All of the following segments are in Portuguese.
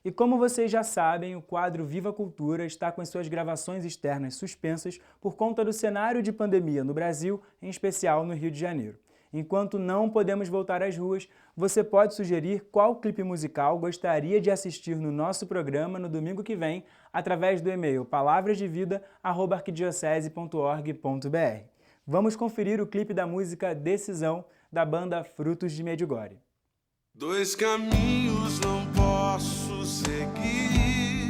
E como vocês já sabem, o quadro Viva Cultura está com as suas gravações externas suspensas por conta do cenário de pandemia no Brasil, em especial no Rio de Janeiro. Enquanto não podemos voltar às ruas, você pode sugerir qual clipe musical gostaria de assistir no nosso programa no domingo que vem, através do e-mail palavrasdevida@arquidiocese.org.br. Vamos conferir o clipe da música Decisão, da banda Frutos de Medjugorje. Dois caminhos não posso seguir,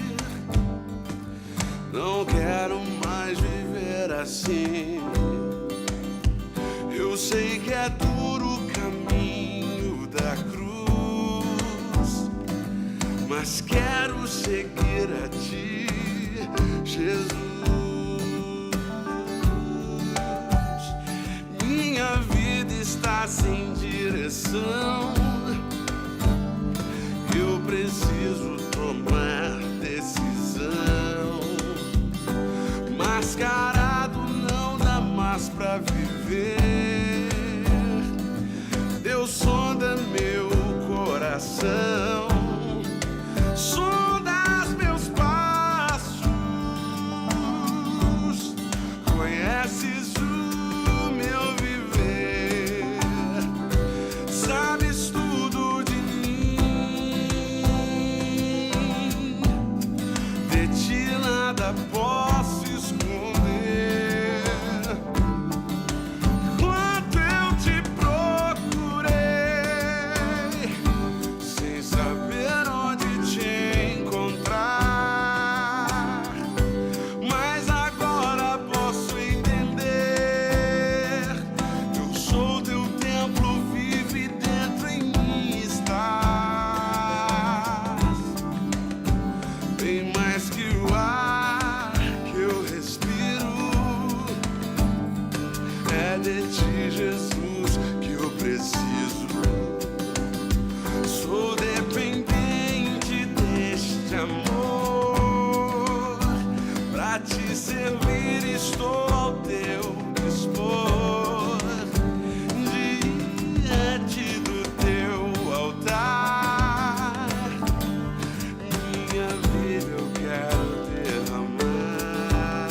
não quero mais viver assim. Eu sei que é duro o caminho da cruz, mas quero seguir a ti, Jesus. Minha vida está sem direção, eu preciso tomar decisão. Mascarado não dá mais pra viver. Deus sonda meu coração, sonda os meus passos, conheces o meu viver, sabes tudo de mim, de ti nada posso esconder. Quanto eu te procurei, sem saber onde te encontrar, mas agora posso entender. Eu sou teu templo, vive dentro em mim estás. Bem mais que o ar que eu respiro, é de ti, Jesus, que eu preciso. Sou dependente deste amor, pra te servir estou ao teu dispor, diante do teu altar. Minha vida eu quero derramar,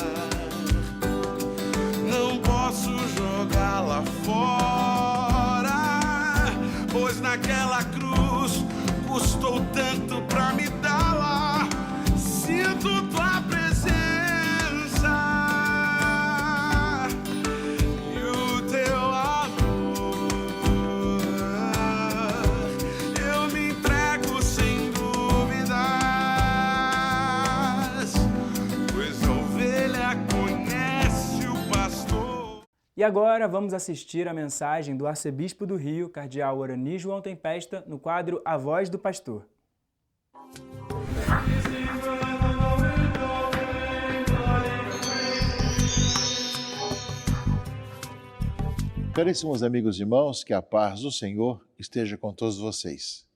não posso jogá-la fora, pois naquela cruz custou tanto pra me dar-la. Sinto tua presença e o teu amor. Eu me entrego sem dúvidas, pois a ovelha conhece o pastor. E agora vamos assistir a mensagem do arcebispo do Rio, cardeal Orani João Tempesta, no quadro A Voz do Pastor. Caríssimos amigos e irmãos, que a paz do Senhor esteja com todos vocês.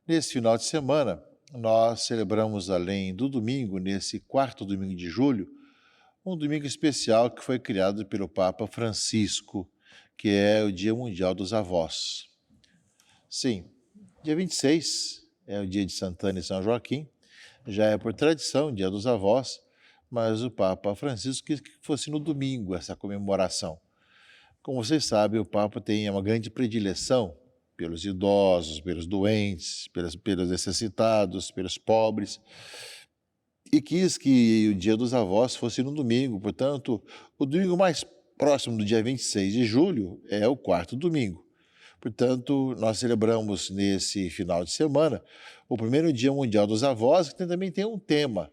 Nesse final de semana, nós celebramos, além do domingo, nesse quarto domingo de julho, um domingo especial que foi criado pelo Papa Francisco, que é o Dia Mundial dos Avós. Sim, dia 26 é o dia de Santana e São Joaquim, já é por tradição o Dia dos Avós, mas o Papa Francisco quis que fosse no domingo essa comemoração. Como vocês sabem, o Papa tem uma grande predileção pelos idosos, pelos doentes, pelos necessitados, pelos pobres, e quis que o Dia dos Avós fosse no domingo. Portanto, o domingo mais próximo do dia 26 de julho é o quarto domingo. Portanto, nós celebramos nesse final de semana o primeiro Dia Mundial dos Avós, que também tem um tema.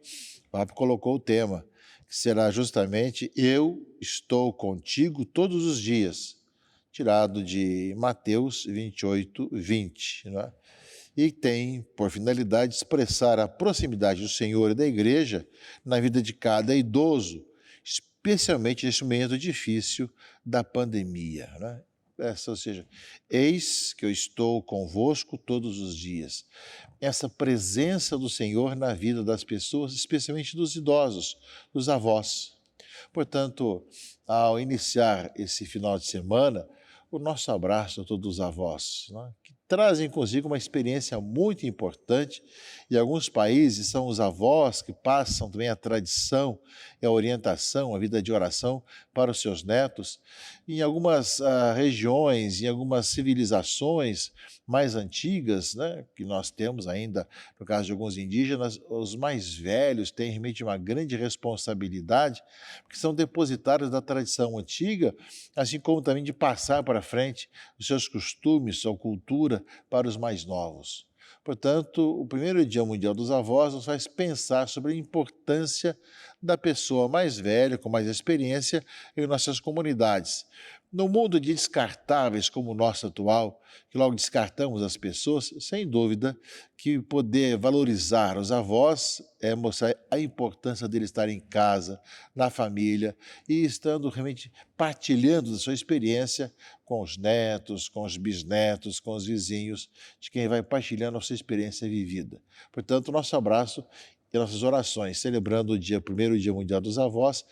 O Papa colocou o tema, que será justamente Eu estou contigo todos os dias, tirado de Mateus 28, 20. Não é? E tem por finalidade expressar a proximidade do Senhor e da Igreja na vida de cada idoso, especialmente neste momento difícil da pandemia. Né? Ou seja, eis que eu estou convosco todos os dias. Essa presença do Senhor na vida das pessoas, especialmente dos idosos, dos avós. Portanto, ao iniciar esse final de semana, o nosso abraço a todos os avós, né? Que trazem consigo uma experiência muito importante. Em alguns países são os avós que passam também a tradição e a orientação, a vida de oração para os seus netos. Em algumas regiões, em algumas civilizações mais antigas, né, que nós temos ainda, no caso de alguns indígenas, os mais velhos têm realmente uma grande responsabilidade, porque são depositários da tradição antiga, assim como também de passar para frente os seus costumes, sua cultura para os mais novos. Portanto, o primeiro Dia Mundial dos Avós nos faz pensar sobre a importância da pessoa mais velha, com mais experiência, em nossas comunidades. No mundo de descartáveis como o nosso atual, que logo descartamos as pessoas, sem dúvida que poder valorizar os avós é mostrar a importância deles estarem em casa, na família e estando realmente partilhando da sua experiência com os netos, com os bisnetos, com os vizinhos, de quem vai partilhando a sua experiência vivida. Portanto, nosso abraço e nossas orações, celebrando o primeiro Dia Mundial dos Avós,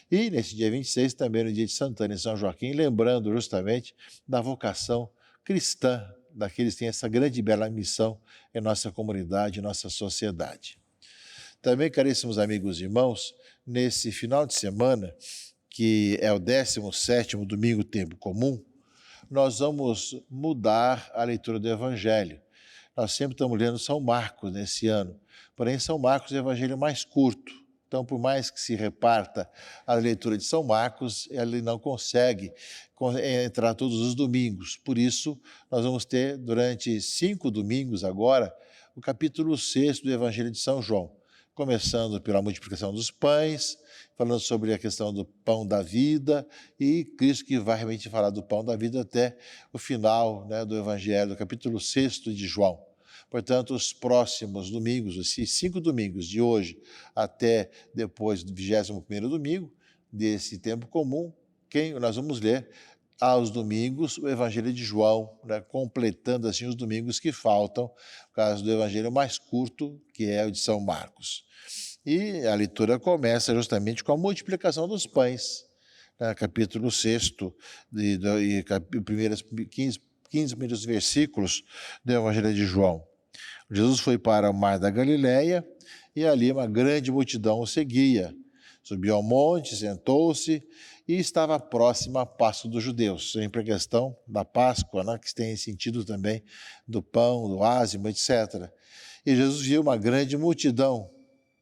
e nesse dia 26 também no dia de Santana e São Joaquim, lembrando justamente da vocação cristã daqueles que têm essa grande e bela missão em nossa comunidade, em nossa sociedade. Também, caríssimos amigos e irmãos, nesse final de semana, que é o 17º domingo tempo comum, nós vamos mudar a leitura do Evangelho. Nós sempre estamos lendo São Marcos nesse ano, porém São Marcos é o evangelho mais curto. Então, por mais que se reparta a leitura de São Marcos, ele não consegue entrar todos os domingos. Por isso, nós vamos ter, durante 5 domingos agora, o capítulo 6 do Evangelho de São João, começando pela multiplicação dos pães, falando sobre a questão do pão da vida, e Cristo que vai realmente falar do pão da vida até o final, né, do Evangelho, do capítulo 6 de João. Portanto, os próximos domingos, esses 5 domingos de hoje até depois do 21º domingo desse tempo comum, nós vamos ler aos domingos o Evangelho de João, né, completando assim os domingos que faltam, no caso do Evangelho mais curto, que é o de São Marcos. E a leitura começa justamente com a multiplicação dos pães, né, capítulo 6 e primeiros 15 primeiros versículos do Evangelho de João. Jesus foi para o mar da Galileia e ali uma grande multidão o seguia. Subiu ao monte, sentou-se e estava próximo à Páscoa dos judeus. Sempre a questão da Páscoa, né, que tem sentido também do pão, do ázimo, etc. E Jesus viu uma grande multidão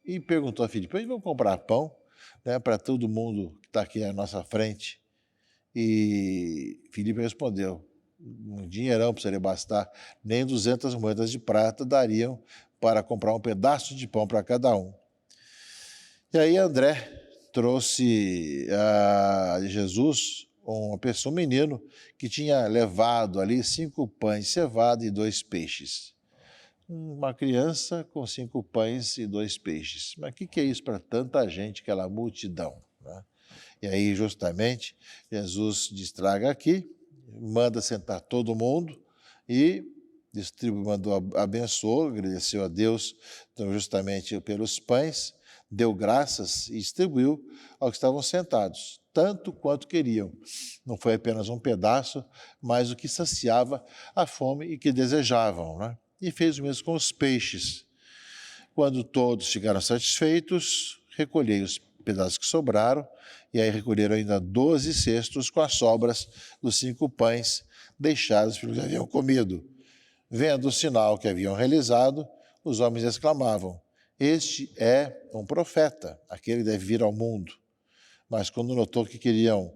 e perguntou a Filipe: vamos comprar pão, né, para todo mundo que está aqui à nossa frente? E Filipe respondeu: um dinheirão precisaria bastar, nem 200 moedas de prata dariam para comprar um pedaço de pão para cada um. E aí André trouxe a Jesus um menino que tinha levado ali 5 pães de cevada e 2 peixes. Uma criança com 5 pães e 2 peixes. Mas o que é isso para tanta gente, aquela multidão, né? E aí justamente Jesus distraga aqui, manda sentar todo mundo e abençoou, agradeceu a Deus então, justamente pelos pães, deu graças e distribuiu aos que estavam sentados, tanto quanto queriam. Não foi apenas um pedaço, mas o que saciava a fome e que desejavam, né? E fez o mesmo com os peixes. Quando todos ficaram satisfeitos, recolhei os pedaços que sobraram, e aí recolheram ainda 12 cestos com as sobras dos 5 pães deixados pelos que haviam comido. Vendo o sinal que haviam realizado, os homens exclamavam: este é um profeta, aquele deve vir ao mundo. Mas quando notou que queriam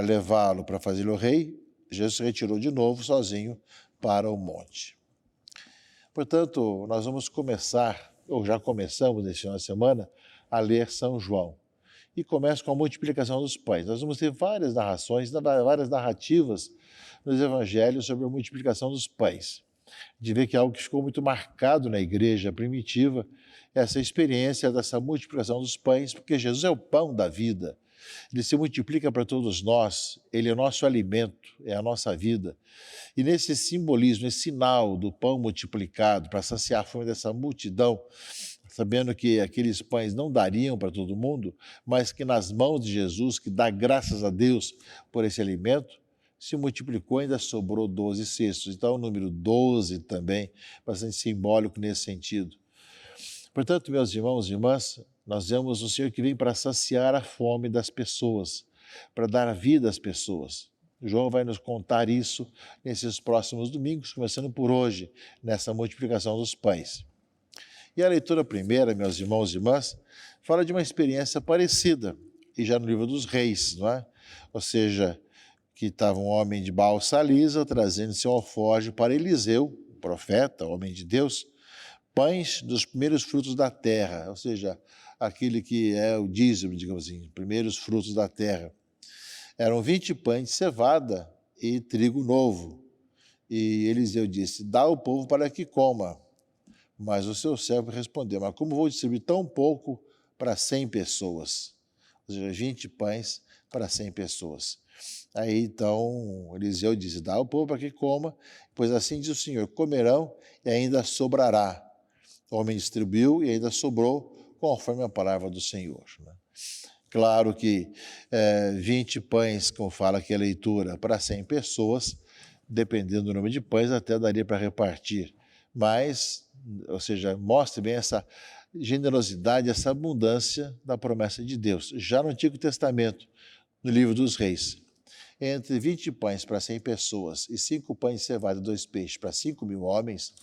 levá-lo para fazê-lo rei, Jesus se retirou de novo sozinho para o monte. Portanto, nós vamos começar, ou já começamos nesse final de semana, a ler São João. E começa com a multiplicação dos pães. Nós vamos ter várias narrações, várias narrativas nos evangelhos sobre a multiplicação dos pães. De ver que é algo que ficou muito marcado na igreja primitiva, essa experiência dessa multiplicação dos pães, porque Jesus é o pão da vida. Ele se multiplica para todos nós, ele é o nosso alimento, é a nossa vida. E nesse simbolismo, esse sinal do pão multiplicado para saciar a fome dessa multidão, sabendo que aqueles pães não dariam para todo mundo, mas que nas mãos de Jesus, que dá graças a Deus por esse alimento, se multiplicou, ainda sobrou 12 cestos. Então, o número 12 também, bastante simbólico nesse sentido. Portanto, meus irmãos e irmãs, nós vemos o Senhor que vem para saciar a fome das pessoas, para dar vida às pessoas. João vai nos contar isso nesses próximos domingos, começando por hoje, nessa multiplicação dos pães. E a leitura primeira, meus irmãos e irmãs, fala de uma experiência parecida, e já no livro dos Reis, não é? Ou seja, que estava um homem de Baal-Salisa trazendo seu alforje para Eliseu, o profeta, homem de Deus, pães dos primeiros frutos da terra, ou seja, aquele que é o dízimo, digamos assim, primeiros frutos da terra. Eram 20 pães de cevada e trigo novo. E Eliseu disse, dá ao povo para que coma. Mas o seu servo respondeu, mas como vou distribuir tão pouco para 100 pessoas? Ou seja, 20 pães para 100 pessoas. Aí então Eliseu disse, dá ao povo para que coma, pois assim diz o Senhor, comerão e ainda sobrará. O homem distribuiu e ainda sobrou, conforme a palavra do Senhor. Claro que 20 pães, como fala aqui a leitura, para 100 pessoas, dependendo do número de pães, até daria para repartir. Mas, ou seja, mostra bem essa generosidade, essa abundância da promessa de Deus. Já no Antigo Testamento, no livro dos Reis, entre 20 pães para 100 pessoas e 5 pães de cevada e 2 peixes para 5.000 homens,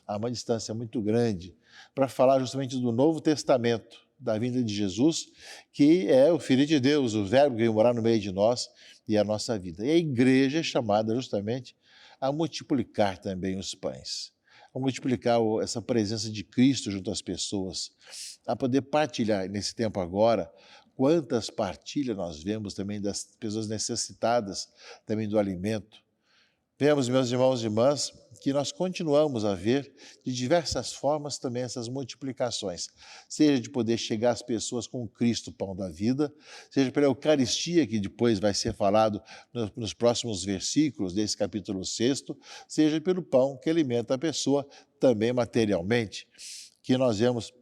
há uma distância muito grande para falar justamente do Novo Testamento, da vinda de Jesus, que é o Filho de Deus, o Verbo que veio morar no meio de nós e a nossa vida. E a igreja é chamada justamente a multiplicar também os pães, a multiplicar essa presença de Cristo junto às pessoas, a poder partilhar nesse tempo agora. Quantas partilhas nós vemos também das pessoas necessitadas também do alimento. Vemos, meus irmãos e irmãs, que nós continuamos a ver de diversas formas também essas multiplicações, seja de poder chegar às pessoas com o Cristo, pão da vida, seja pela Eucaristia, que depois vai ser falado nos próximos versículos desse capítulo 6, seja pelo pão que alimenta a pessoa também materialmente, que nós vemos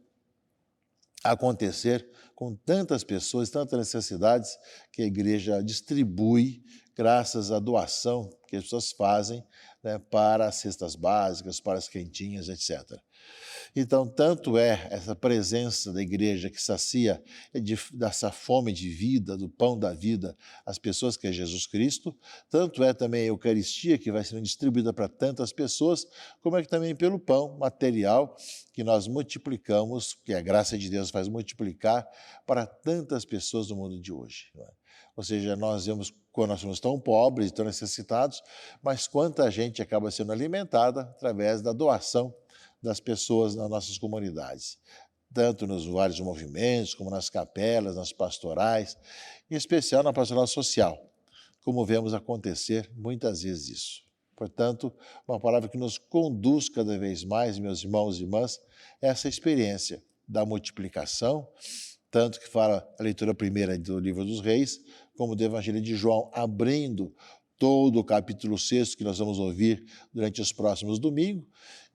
acontecer com tantas pessoas, tantas necessidades que a igreja distribui graças à doação que as pessoas fazem, né, para as cestas básicas, para as quentinhas, etc. Então, tanto é essa presença da igreja que sacia dessa fome de vida, do pão da vida, as pessoas que é Jesus Cristo, tanto é também a Eucaristia que vai sendo distribuída para tantas pessoas, como é que também pelo pão material que nós multiplicamos, que a graça de Deus faz multiplicar para tantas pessoas do mundo de hoje. Não é? Ou seja, nós vemos quando nós somos tão pobres e tão necessitados, mas quanta gente acaba sendo alimentada através da doação das pessoas nas nossas comunidades, tanto nos vários movimentos, como nas capelas, nas pastorais, em especial na pastoral social, como vemos acontecer muitas vezes isso. Portanto, uma palavra que nos conduz cada vez mais, meus irmãos e irmãs, essa experiência da multiplicação, tanto que fala a leitura primeira do livro dos Reis, como do Evangelho de João, abrindo todo o capítulo 6 que nós vamos ouvir durante os próximos domingos,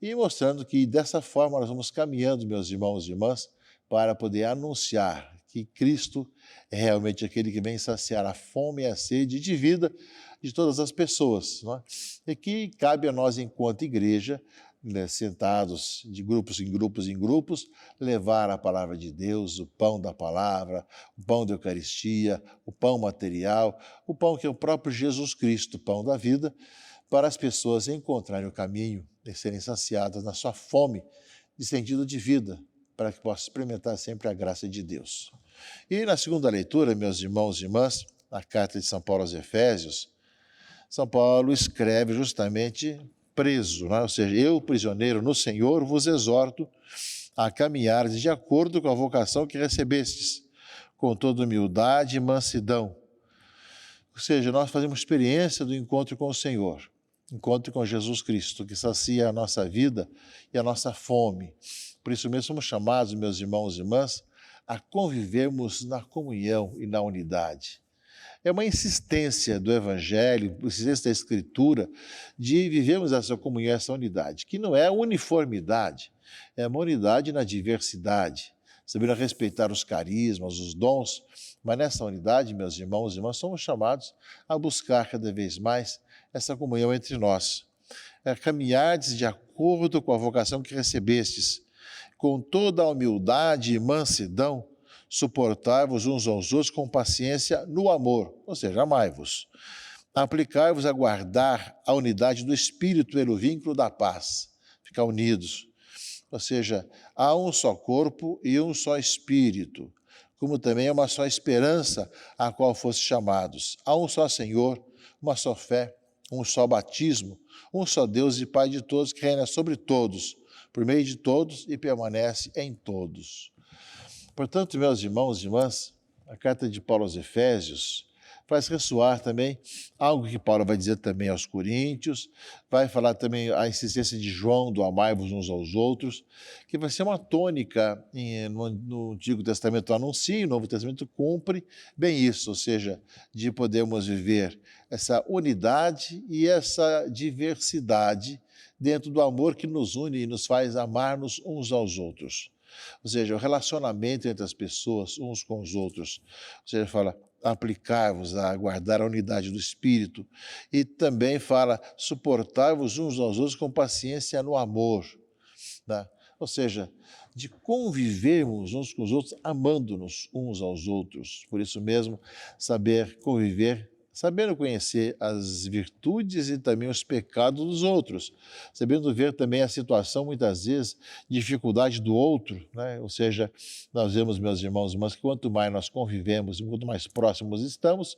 e mostrando que dessa forma nós vamos caminhando, meus irmãos e irmãs, para poder anunciar que Cristo é realmente aquele que vem saciar a fome e a sede de vida de todas as pessoas, não é? E que cabe a nós, enquanto igreja, né, sentados de grupos em grupos em grupos, levar a palavra de Deus, o pão da palavra, o pão da Eucaristia, o pão material, o pão que é o próprio Jesus Cristo, o pão da vida, para as pessoas encontrarem o caminho e serem saciadas na sua fome de sentido de vida, para que possam experimentar sempre a graça de Deus. E na segunda leitura, meus irmãos e irmãs, na carta de São Paulo aos Efésios, São Paulo escreve justamente preso, né? Ou seja, eu, prisioneiro no Senhor, vos exorto a caminhardes de acordo com a vocação que recebestes, com toda humildade e mansidão. Ou seja, nós fazemos experiência do encontro com o Senhor, encontro com Jesus Cristo, que sacia a nossa vida e a nossa fome. Por isso mesmo somos chamados, meus irmãos e irmãs, a convivermos na comunhão e na unidade. É uma insistência do Evangelho, insistência da Escritura, de vivermos essa comunhão, essa unidade, que não é uniformidade, é uma unidade na diversidade, sabendo respeitar os carismas, os dons, mas nessa unidade, meus irmãos e irmãs, somos chamados a buscar cada vez mais essa comunhão entre nós. Caminhardes de acordo com a vocação que recebestes, com toda a humildade e mansidão, suportai-vos uns aos outros com paciência no amor, ou seja, amai-vos. Aplicai-vos a guardar a unidade do Espírito pelo vínculo da paz, ficar unidos. Ou seja, há um só corpo e um só Espírito, como também é uma só esperança a qual foste chamados. Há um só Senhor, uma só fé, um só batismo, um só Deus e Pai de todos, que reina sobre todos, por meio de todos e permanece em todos. Portanto, meus irmãos e irmãs, a carta de Paulo aos Efésios faz ressoar também algo que Paulo vai dizer também aos Coríntios, vai falar também a insistência de João, do amai-vos uns aos outros, que vai ser uma tônica no Antigo Testamento anuncia, no Novo Testamento cumpre bem isso, ou seja, de podermos viver essa unidade e essa diversidade dentro do amor que nos une e nos faz amar-nos uns aos outros. Ou seja, o relacionamento entre as pessoas, uns com os outros. Ou seja, fala, aplicar-vos a guardar a unidade do Espírito. E também fala, suportar-vos uns aos outros com paciência no amor. Né? Ou seja, de convivermos uns com os outros, amando-nos uns aos outros. Por isso mesmo, saber conviver, sabendo conhecer as virtudes e também os pecados dos outros, sabendo ver também a situação, muitas vezes, dificuldade do outro, né? Ou seja, nós vemos, meus irmãos e irmãs, que quanto mais nós convivemos e quanto mais próximos estamos,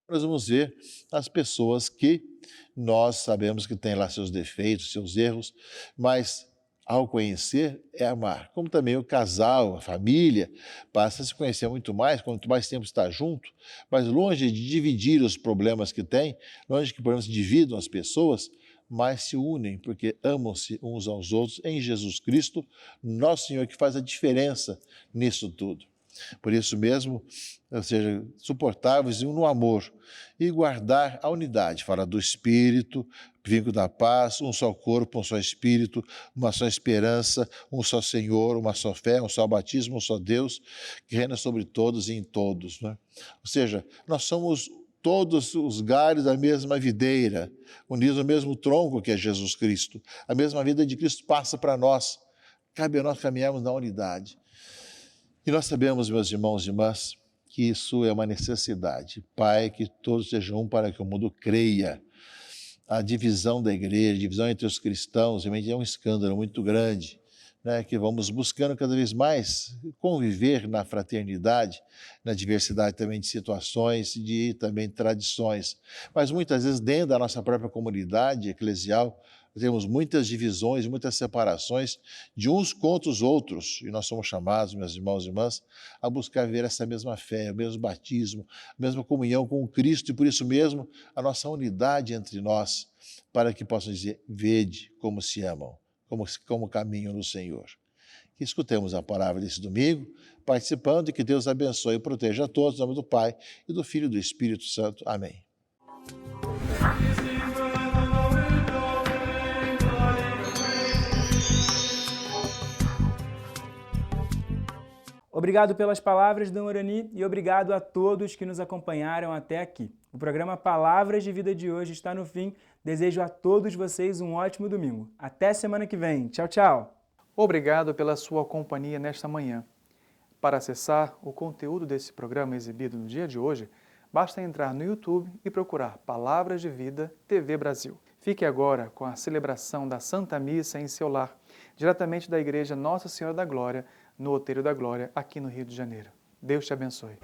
nós vamos ver as pessoas que nós sabemos que têm lá seus defeitos, seus erros, mas ao conhecer é amar. Como também o casal, a família, passa a se conhecer muito mais, quanto mais tempo está junto, mas longe de dividir os problemas que tem, longe que problemas dividam as pessoas, mas se unem, porque amam-se uns aos outros em Jesus Cristo, nosso Senhor, que faz a diferença nisso tudo. Por isso mesmo, ou seja, suportáveis no amor e guardar a unidade, fala do Espírito, vínculo da paz, um só corpo, um só Espírito, uma só esperança, um só Senhor, uma só fé, um só batismo, um só Deus, que reina sobre todos e em todos. Né? Ou seja, nós somos todos os galhos da mesma videira, unidos no mesmo tronco que é Jesus Cristo. A mesma vida de Cristo passa para nós. Cabe a nós caminharmos na unidade. E nós sabemos, meus irmãos e irmãs, que isso é uma necessidade. Pai, que todos sejam um para que o mundo creia. A divisão da igreja, a divisão entre os cristãos, realmente é um escândalo muito grande, né? Que vamos buscando cada vez mais conviver na fraternidade, na diversidade também de situações, de também tradições. Mas muitas vezes dentro da nossa própria comunidade eclesial, temos muitas divisões, muitas separações de uns contra os outros. E nós somos chamados, meus irmãos e irmãs, a buscar ver essa mesma fé, o mesmo batismo, a mesma comunhão com Cristo e por isso mesmo a nossa unidade entre nós, para que possam dizer, vede como se amam, como caminham no Senhor. Que escutemos a palavra desse domingo, participando e que Deus abençoe e proteja a todos, em nome do Pai e do Filho e do Espírito Santo. Amém. Obrigado pelas palavras, Dom Orani, e obrigado a todos que nos acompanharam até aqui. O programa Palavras de Vida de hoje está no fim. Desejo a todos vocês um ótimo domingo. Até semana que vem. Tchau, tchau. Obrigado pela sua companhia nesta manhã. Para acessar o conteúdo desse programa exibido no dia de hoje, basta entrar no YouTube e procurar Palavras de Vida TV Brasil. Fique agora com a celebração da Santa Missa em seu lar, diretamente da Igreja Nossa Senhora da Glória, no Outeiro da Glória, aqui no Rio de Janeiro. Deus te abençoe.